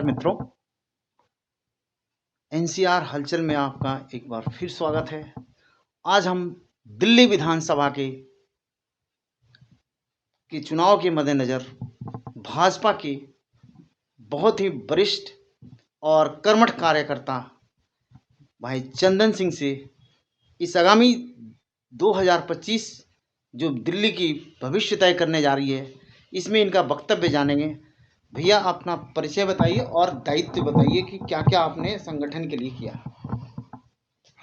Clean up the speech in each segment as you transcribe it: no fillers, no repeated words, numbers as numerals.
नमस्कार मित्रों, एनसीआर हलचल में आपका एक बार फिर स्वागत है। आज हम दिल्ली विधानसभा के चुनाव के मद्देनज़र भाजपा के बहुत ही वरिष्ठ और कर्मठ कार्यकर्ता भाई चंदन सिंह से इस आगामी 2025 जो दिल्ली की भविष्य तय करने जा रही है, इसमें इनका वक्तव्य जानेंगे। भैया, अपना परिचय बताइए और दायित्व बताइए कि क्या क्या आपने संगठन के लिए किया।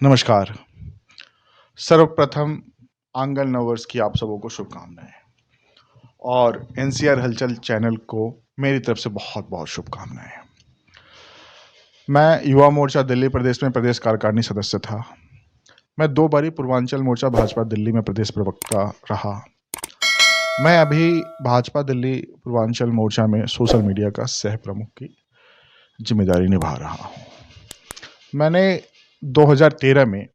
नमस्कार। सर्वप्रथम आंगन नववर्ष की आप सबों को शुभकामनाएं और एनसीआर हलचल चैनल को मेरी तरफ से बहुत बहुत शुभकामनाएं। मैं युवा मोर्चा दिल्ली प्रदेश में प्रदेश कार्यकारिणी सदस्य था। मैं 2 बारी पूर्वांचल मोर्चा भाजपा दिल्ली में प्रदेश प्रवक्ता रहा। मैं अभी भाजपा दिल्ली पूर्वांचल मोर्चा में सोशल मीडिया का सह प्रमुख की जिम्मेदारी निभा रहा हूँ। मैंने 2013 में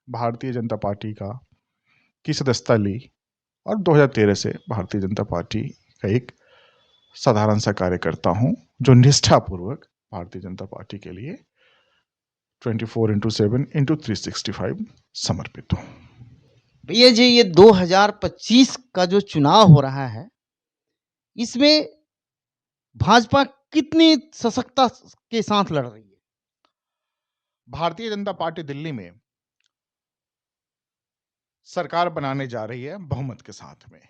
भारतीय जनता पार्टी की सदस्यता ली और 2013 से भारतीय जनता पार्टी का एक साधारण सा कार्यकर्ता हूं जो निष्ठापूर्वक भारतीय जनता पार्टी के लिए 24/7/365 समर्पित हूं। भैया जी, ये 2025 का जो चुनाव हो रहा है, इसमें भाजपा कितनी सशक्ता के साथ लड़ रही है? भारतीय जनता पार्टी दिल्ली में सरकार बनाने जा रही है बहुमत के साथ में।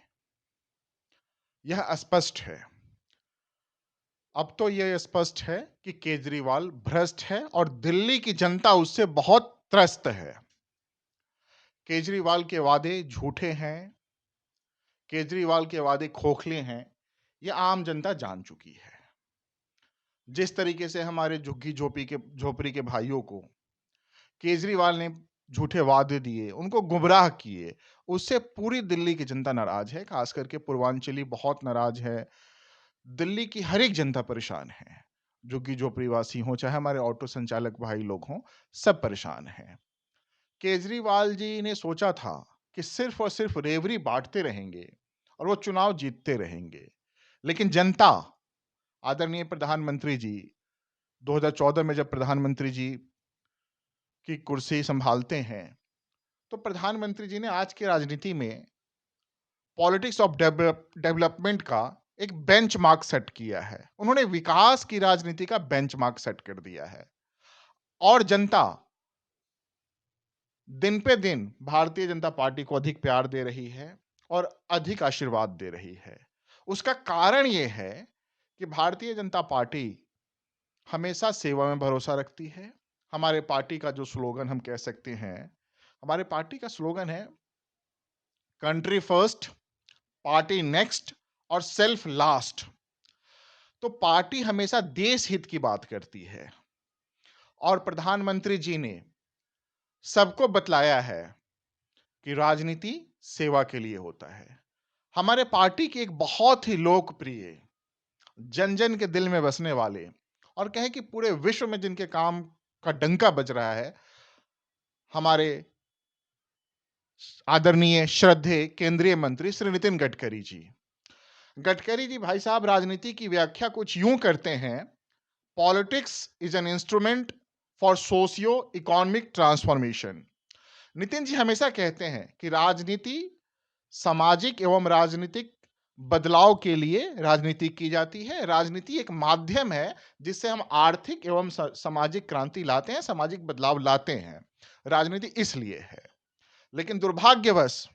यह स्पष्ट है। अब तो यह स्पष्ट है कि केजरीवाल भ्रष्ट है और दिल्ली की जनता उससे बहुत त्रस्त है। केजरीवाल के वादे झूठे हैं, केजरीवाल के वादे खोखले हैं, यह आम जनता जान चुकी है। जिस तरीके से हमारे झुग्गी झोपड़ी के भाइयों को केजरीवाल ने झूठे वादे दिए, उनको गुमराह किए, उससे पूरी दिल्ली की जनता नाराज है। खास करके पूर्वांचली बहुत नाराज है। दिल्ली की हर एक जनता परेशान है। झुग्गी झोपड़ी वासी हों, चाहे हमारे ऑटो संचालक भाई लोग हों, सब परेशान हैं। केजरीवाल जी ने सोचा था कि सिर्फ और सिर्फ रेवड़ी बांटते रहेंगे और वो चुनाव जीतते रहेंगे, लेकिन जनता, आदरणीय प्रधानमंत्री जी 2014 में जब प्रधानमंत्री जी की कुर्सी संभालते हैं, तो प्रधानमंत्री जी ने आज की राजनीति में पॉलिटिक्स ऑफ डेवलपमेंट का एक बेंचमार्क सेट किया है। उन्होंने विकास की राजनीति का बेंचमार्क सेट कर दिया है और जनता दिन पे दिन भारतीय जनता पार्टी को अधिक प्यार दे रही है और अधिक आशीर्वाद दे रही है। उसका कारण यह है कि भारतीय जनता पार्टी हमेशा सेवा में भरोसा रखती है। हमारे पार्टी का जो स्लोगन हम कह सकते हैं, हमारे पार्टी का स्लोगन है कंट्री फर्स्ट, पार्टी नेक्स्ट और सेल्फ लास्ट। तो पार्टी हमेशा देश हित की बात करती है और प्रधानमंत्री जी ने सबको बतलाया है कि राजनीति सेवा के लिए होता है। हमारे पार्टी की एक बहुत ही लोकप्रिय, जन जन के दिल में बसने वाले और कहें कि पूरे विश्व में जिनके काम का डंका बज रहा है, हमारे आदरणीय श्रद्धेय केंद्रीय मंत्री श्री नितिन गडकरी जी। गडकरी जी भाई साहब राजनीति की व्याख्या कुछ यूं करते हैं, politics is an instrument for socio economic transformation. Nitin ji हमेशा कहते हैं कि राजनीति सामाजिक एवं राजनीतिक बदलाव के लिए राजनीति की जाती है। राजनीति एक माध्यम है जिससे हम आर्थिक एवं सामाजिक क्रांति लाते हैं, सामाजिक बदलाव लाते हैं। राजनीति इसलिए है। लेकिन दुर्भाग्यवश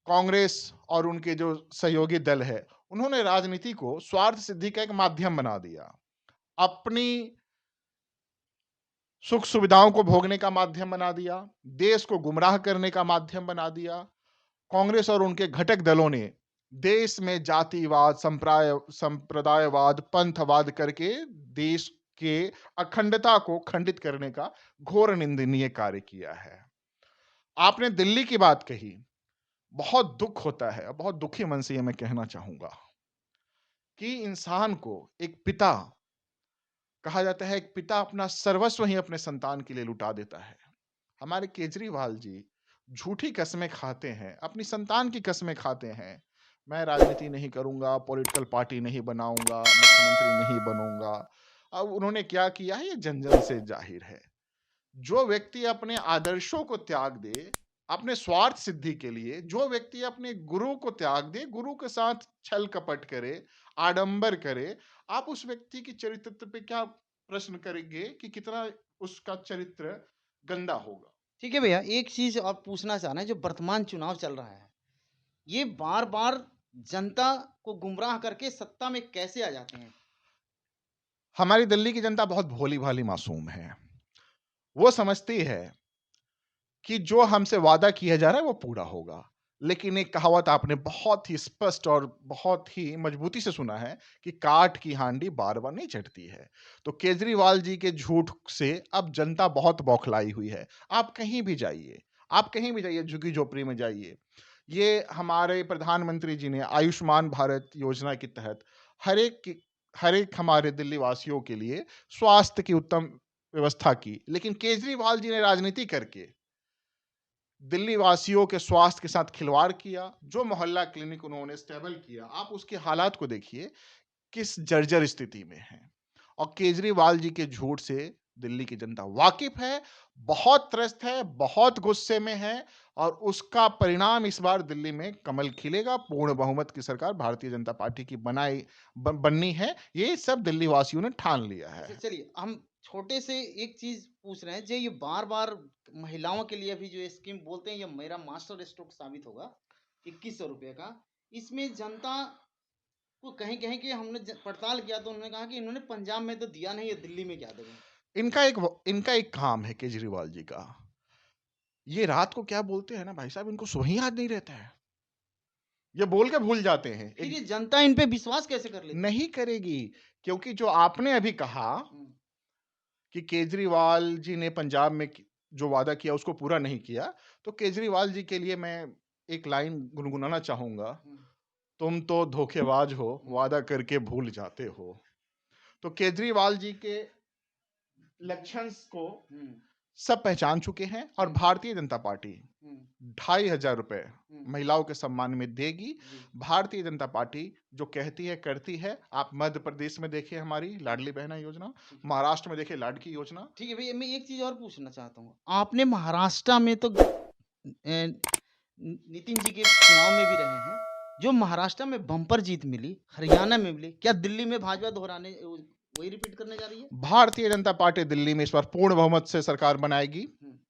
कांग्रेस और उनके जो सहयोगी दल है, उन्होंने राजनीति को स्वार्थ सिद्धि का एक माध्यम बना दिया, अपनी सुख सुविधाओं को भोगने का माध्यम बना दिया, देश को गुमराह करने का माध्यम बना दिया। कांग्रेस और उनके घटक दलों ने देश में जातिवाद, संप्रदायवाद, पंथवाद करके देश के अखंडता को खंडित करने का घोर निंदनीय कार्य किया है। आपने दिल्ली की बात कही, बहुत दुख होता है, बहुत दुखी मन से यह मैं कहना चाहूंगा कि इंसान को एक पिता कहा जाता है, एक पिता अपना सर्वस्व ही अपने संतान के लिए लुटा देता है। हमारे केजरीवाल जी झूठी कस्में खाते हैं, अपनी संतान की कस्में खाते हैं। मैं राजनीति नहीं करूंगा, पॉलिटिकल पार्टी नहीं बनाऊंगा, मुख्यमंत्री नहीं बनूंगा। अब उन्होंने क्या किया है ये जन-जन से जाहिर है। जो व्यक्ति अपने आदर्शों को त्याग दे, अपने स्वार्थ सिद्धि के लिए, जो व्यक्ति अपने गुरु को त्याग दे, गुरु के साथ छल-कपट करे, आडंबर करे, आप उस व्यक्ति की चरित्र पे क्या प्रश्न करेंगे कि कितना उसका चरित्र गंदा होगा। ठीक है भैया, एक चीज़ और पूछना चाह रहे हैं, जो वर्तमान चुनाव चल रहा है, ये बार-बार जनता को गुमराह करके सत्ता में कैसे आ जाते हैं? हमारी दिल्ली की जनता बहुत भोली-भाली मासूम है। वो समझती है कि जो हमसे वादा किया जा रहा है वो पूरा होगा। लेकिन एक कहावत आपने बहुत ही स्पष्ट और बहुत ही मजबूती से सुना है कि काठ की हांडी बार-बार नहीं चढ़ती है। तो केजरीवाल जी के झूठ से अब जनता बहुत बौखलाई हुई है। आप कहीं भी जाइए, झुग्गी-झोपड़ी में जाइए। ये हमारे प्रधानमंत्री जी ने आयुष्मान भारत योजना के तहत हर एक हमारे दिल्ली वासियों के लिए स्वास्थ्य की उत्तम व्यवस्था की। लेकिन केजरीवाल जी ने राजनीति करके दिल्ली वासियों के स्वास्थ्य के साथ खिलवाड़ किया। जो मोहल्ला क्लिनिक उन्होंने स्टेबल किया, आप उसके हालात को देखिए, किस जर्जर स्थिति में है। और केजरीवाल जी के झूठ से दिल्ली की जनता वाकिफ है, बहुत त्रस्त है, बहुत गुस्से में है और उसका परिणाम इस बार दिल्ली में कमल खिलेगा। पूर्ण बहुमत की सरकार भारतीय जनता पार्टी की बननी है। ये सब दिल्ली वासियों ने ठान लिया है। चलिए, हम छोटे से एक चीज़ पूछ रहे हैं, जो ये बार-बार महिलाओं के लिए अभी जो ये स्कीम बोलते हैं, ये मेरा मास्टर स्ट्रोक साबित होगा, ₹2100 का। इसमें जनता को कहीं-कहीं कि हमने पड़ताल किया तो उन्होंने कहा कि इन्होंने पंजाब में तो दिया नहीं है, दिल्ली में क्या देंगे? इनका एक काम है केजरीवाल जी का। ये रात को क्या बोलते हैं ना भाई साहब, इनको सुबह ही याद नहीं रहता है। ये बोल के भूल जाते हैं। फिर ये जनता इन पे विश्वास कैसे कर लेती है? नहीं करेगी, क्योंकि जो आपने अभी कहा हुँ, कि केजरीवाल जी ने पंजाब में जो वादा किया उसको पूरा नहीं किया, तो केजरीवाल जी के लिए मैं एक लाइन गुनगुनाना चाहूंगा। हुँ, तुम तो धोखेबाज हो, हुँ, वादा करके भूल जाते हो। तो केजरीवाल जी के लक्षण को हुँ, सब पहचान चुके हैं और भारतीय जनता पार्टी हुँ, 2,500 रुपए हुँ, महिलाओं के सम्मान में देगी। जी, भारतीय जनता पार्टी जो कहती है करती है। आप मध्य प्रदेश में देखिए हमारी लाडली बहना योजना, ठीक। महाराष्ट्र में देखिए लाडकी योजना। ठीक है भैया, मैं एक चीज़ और पूछना चाहता हूँ। आपने महाराष्ट्र में तो नितिन जी के चुनाव में भी रहे हैं। जो महाराष्ट्र में बम्पर जीत मिली, हरियाणा में मिली, क्या दिल्ली में भाजपा दोहराने वही रिपीट करने जा रही है? भारतीय जनता पार्टी दिल्ली में इस बार पूर्ण बहुमत से सरकार बनाएगी। हुँ,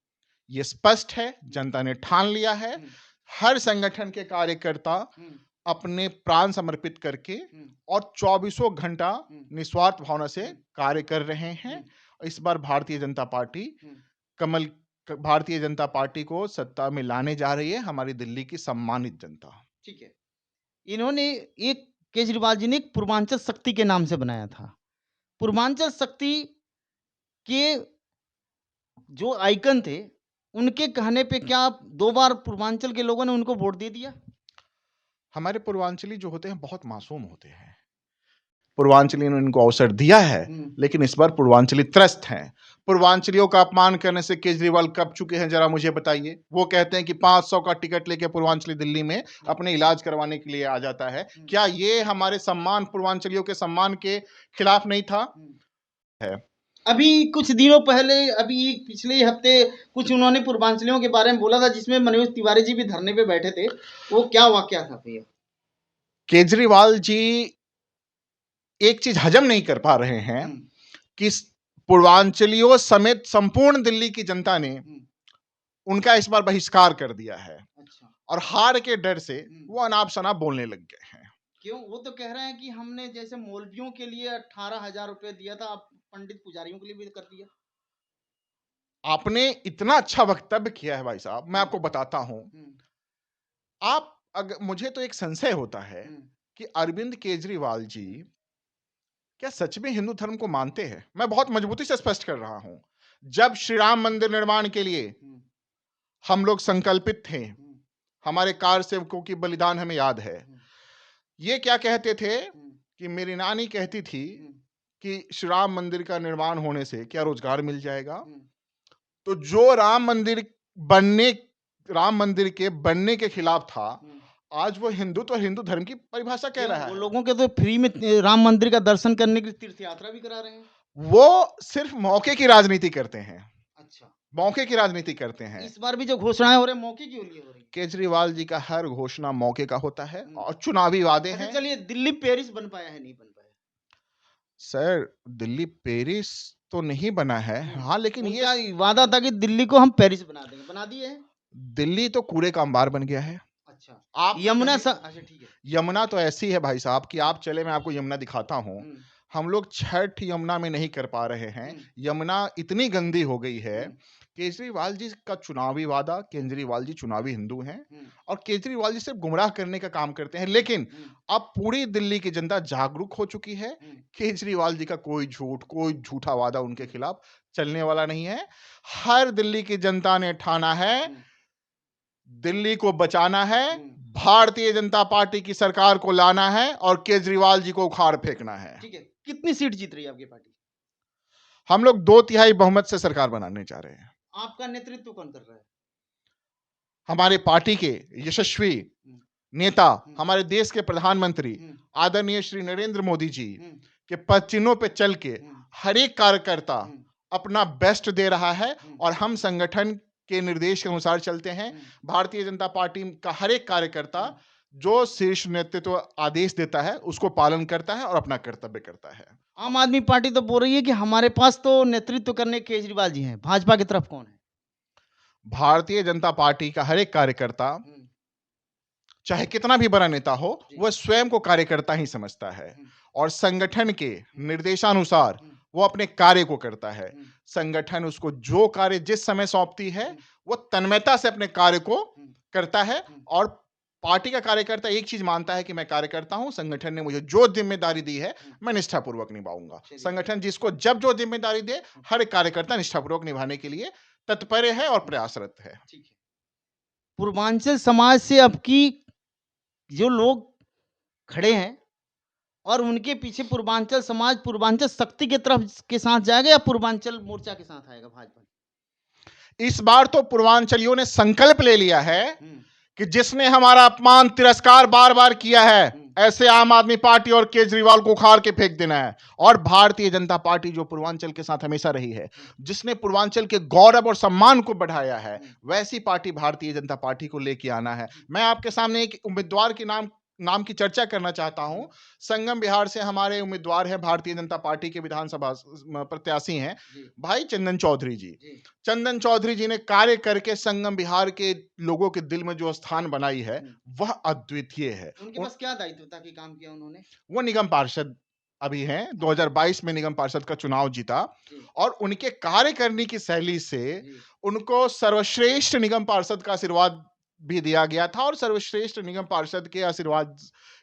ये स्पष्ट है, जनता ने ठान लिया है। हुँ, हर संगठन के कार्यकर्ता हुँ, अपने प्राण समर्पित करके हुँ, और चौबीसों घंटा हुँ, निस्वार्थ भावना से हुँ, कार्य कर रहे हैं। हुँ, इस बार भारतीय जनता पार्टी हुँ। भारतीय जनता पार्टी को सत्ता में लाने जा रही है, हमारी दिल्ली की सम्मानित जनता। ठीक है। इन्होंने एक केजरीवाल जी ने एक पूर्वांचल शक्ति के नाम से बनाया था। पूर्वांचल शक्ति के जो आइकन थे, उनके कहने पे क्या 2 बार पूर्वांचल के लोगों ने उनको वोट दे दिया? हमारे पूर्वांचली जो होते हैं बहुत मासूम होते हैं। पूर्वांचली ने इनको अवसर दिया है, हुँ। लेकिन इस बार पूर्वांचली त्रस्त हैं। पूर्वांचलियों का अपमान करने से केजरीवाल कब चुके हैं जरा मुझे बताइए। वो कहते हैं कि 500 का टिकट लेके पूर्वांचली दिल्ली में अपने इलाज करवाने के लिए आ जाता है। क्या ये हमारे सम्मान, पूर्वांचलियों के सम्मान के खिलाफ नहीं था? है। अभी कुछ दिनों पहले अभी पिछले हफ्ते कुछ उन्होंने पूर्वांचलियों के बारे में बोला था, जिसमें मनोज तिवारी जी भी धरने पे बैठे थे। वो क्या वाकया था भैया? केजरीवाल जी एक चीज हजम नहीं कर पा रहे हैं हुँ, कि पूर्वांचलियों समेत संपूर्ण दिल्ली की जनता ने हुँ, उनका इस बार बहिष्कार कर दिया है अच्छा। और हार के डर से हुँ। वो अनाप शनाप बोलने लग गए हैं। क्यों? वो तो कह रहे हैं कि हमने जैसे मौलवियों के लिए 18,000 रुपए दिया था, अब पंडित पुजारियों के लिए भी कर दिया। आपने इतना अच्छा वक्तव्य किया है भाई साहब, मैं आपको बताता हूं। हुँ, आप अगर मुझे तो एक संशय होता है हुँ, कि अरविंद केजरीवाल जी क्या सच में हिंदू धर्म को मानते हैं? मैं बहुत मजबूती से स्पष्ट कर रहा हूं। जब श्री राम मंदिर निर्माण के लिए हुँ, हम लोग संकल्पित थे, हुँ, हमारे कार सेवकों की बलिदान हमें याद है। हुँ, ये क्या कहते थे हुँ, कि मेरी नानी कहती थी हुँ, कि श्री राम मंदिर का निर्माण होने से क्या रोजगार मिल जाएगा? हुँ, तो जो बनने राम मंदिर के बनने के खिलाफ था, हुँ। आज वो हिंदू धर्म की परिभाषा कह क्यों? रहा वो है। लोगों के तो फ्री में राम मंदिर का दर्शन करने के लिए तीर्थ यात्रा भी करा रहे हैं। वो सिर्फ मौके की राजनीति करते हैं, अच्छा, मौके की राजनीति करते हैं। इस बार भी जो घोषणाएं हो रही हैं मौके की हो रही हैं। केजरीवाल जी का हर घोषणा मौके का होता है हम्म। और चुनावी वादे अच्छा हैं। चलिए, दिल्ली पेरिस बन पाया है नहीं बन पाया? सर, दिल्ली पेरिस तो नहीं बना है, हाँ, लेकिन ये उनका वादा था कि दिल्ली को हम पेरिस बना देंगे, बना दिए हैं? दिल्ली तो कूड़े का अंबार बन गया है। अच्छा, आप यमुना कहीं- अच्छा ठीक है। यमुना तो ऐसी है भाई साहब कि आप चले, मैं आपको यमुना दिखाता हूँ। हम्म, हम लोग छठ यमुना में नहीं कर पा रहे हैं। हम्म, यमुना इतनी गंदी हो गई है। हम्म, केजरीवाल जी का चुनावी वादा, केजरीवाल जी चुनावी हिंदू हैं हम्म, और केजरीवाल जी सिर्फ गुमराह करने का काम करते हैं। लेकिन हम्म, अब पूरी दिल्ली की जनता जागरूक हो चुकी है। हम्म, केजरीवाल जी का कोई झूठा वादा उनके खिलाफ चलने वाला नहीं है। हर दिल्ली की जनता ने ठाना है, हम्म, दिल्ली को बचाना है, हम्म। भारतीय जनता पार्टी की सरकार को लाना है और केजरीवाल जी को उखाड़ फेंकना है। ठीक है, कितनी सीट जीत रही है आपकी पार्टी? हम लोग 2/3 बहुमत से सरकार बनाने जा रहे हैं। आपका नेतृत्व कौन कर रहा है? हमारे पार्टी के यशस्वी हम्म, नेता, हम्म, हमारे देश के प्रधानमंत्री हम्म, आदरणीय श्री नरेंद्र मोदी जी हम्म, के पद चिन्हों पे चल के हम्म, हर एक कार्यकर्ता हम्म, अपना बेस्ट दे रहा है हम्म, और हम संगठन के निर्देश के अनुसार चलते हैं। हम्म, भारतीय जनता पार्टी का हर एक कार्यकर्ता हम्म। जो शीर्ष नेतृत्व आदेश देता है उसको पालन करता है और अपना कर्तव्य करता है। आम आदमी पार्टी तो बोल रही है कि हमारे पास तो नेतृत्व करने केजरीवाल जी हैं, भाजपा की तरफ कौन है? भारतीय जनता पार्टी का हर एक कार्यकर्ता, हम्म, चाहे कितना भी बड़ा नेता हो, जी। वह स्वयं को कार्यकर्ता ही समझता है हम्म, और संगठन के निर्देशानुसार हम्म, वो अपने कार्य को करता है। हम्म, संगठन उसको जो कार्य जिस समय सौंपती है, हम्म, वो तन्मयता से अपने कार्य को हम्म, करता है हम्म। और पार्टी का कार्यकर्ता एक चीज मानता है कि मैं कार्यकर्ता हूं, संगठन ने मुझे जो जिम्मेदारी दी है मैं निष्ठापूर्वक निभाऊंगा। चलिए। संगठन जिसको जब जो जिम्मेदारी दे, हर एक कार्यकर्ता निष्ठापूर्वक निभाने के लिए तत्पर है और प्रयासरत है। ठीक है। पूर्वांचल समाज से अब की जो लोग खड़े हैं और उनके पीछे पूर्वांचल समाज पूर्वांचल शक्ति के तरफ के साथ जाएगा या पूर्वांचल मोर्चा के साथ आएगा भाजपा? इस बार तो पूर्वांचलियों ने संकल्प ले लिया है हम्म, कि जिसने हमारा अपमान तिरस्कार बार बार किया है, ऐसे आम आदमी पार्टी और केजरीवाल को उखाड़ के फेंक देना है। और भारतीय जनता पार्टी जो पूर्वांचल के साथ हमेशा रही है, जिसने पूर्वांचल के गौरव और सम्मान को बढ़ाया है, वैसी पार्टी भारतीय जनता पार्टी को लेके आना है। मैं आपके सामने एक उम्मीदवार के नाम की चर्चा करना चाहता हूं। संगम बिहार से हमारे उम्मीदवार हैं, भारतीय जनता पार्टी के विधानसभा प्रत्याशी हैं भाई चंदन चौधरी जी। चंदन चौधरी जी ने कार्य करके संगम बिहार के लोगों के दिल में जो स्थान बनाई है, वह अद्वितीय है। उनके पास क्या दायित्व था कि काम किया उन्होंने? वो निगम पार्षद अभी हैं, 2022 में निगम पार्षद का चुनाव जीता और उनके कार्य करने की शैली से उनको सर्वश्रेष्ठ निगम पार्षद का आशीर्वाद भी दिया गया था और सर्वश्रेष्ठ निगम पार्षद के आशीर्वाद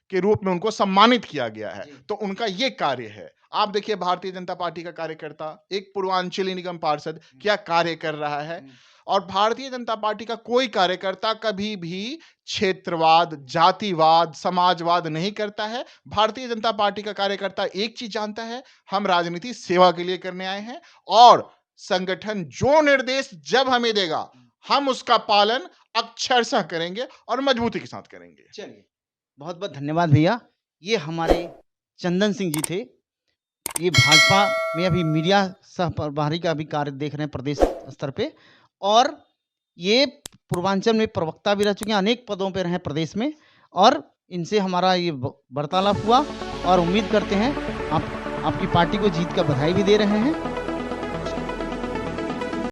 के रूप में उनको सम्मानित किया गया है। तो उनका ये कार्य है। आप देखिए भारतीय जनता पार्टी का कार्यकर्ता, एक पूर्वांचली निगम पार्षद क्या कार्य कर रहा है। और भारतीय जनता पार्टी का कोई कार्यकर्ता कभी भी क्षेत्रवाद, जातिवाद, समाजवाद नहीं करता है। भारतीय जनता पार्टी का कार्यकर्ता एक चीज जानता है, हम राजनीति सेवा के लिए करने आए हैं और संगठन जो निर्देश जब हमें देगा, हम उसका पालन अक्षरशः करेंगे और मजबूती के साथ करेंगे। चलिए, बहुत बहुत धन्यवाद भैया। ये हमारे चंदन सिंह जी थे। ये भाजपा में अभी मीडिया सह प्रभारी का भी कार्य देख रहे हैं प्रदेश स्तर पे और ये पूर्वांचल में प्रवक्ता भी रह चुके हैं, अनेक पदों पे रहे प्रदेश में और इनसे हमारा ये वार्तालाप हुआ और उम्मीद करते हैं आप आपकी पार्टी को जीत का बधाई भी दे रहे हैं।